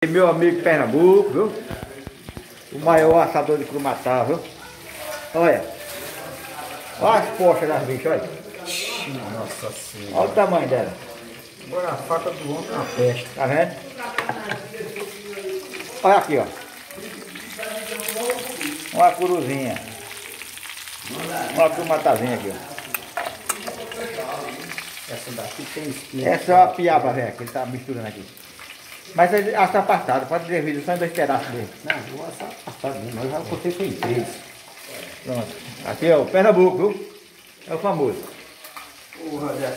Meu amigo Pernambuco, viu? O maior assador de Crumatá, viu? Olha. Olha as postas das bichas, olha. Nossa senhora. Olha o tamanho dela. Agora a faca do homem na peste. Tá vendo? Olha aqui, ó. Uma curuzinha. Uma crumatazinha aqui, ó. Essa daqui tem espinha. Essa é uma piaba, velho, que ele tá misturando aqui. Mas ele assa apartado, pode ter vídeo só em 2 pedaços dele. Não, vou assar apartado mesmo, mas já cortei foi em 3. Pronto. Aqui é o Pernambuco, viu? É o famoso. Porra,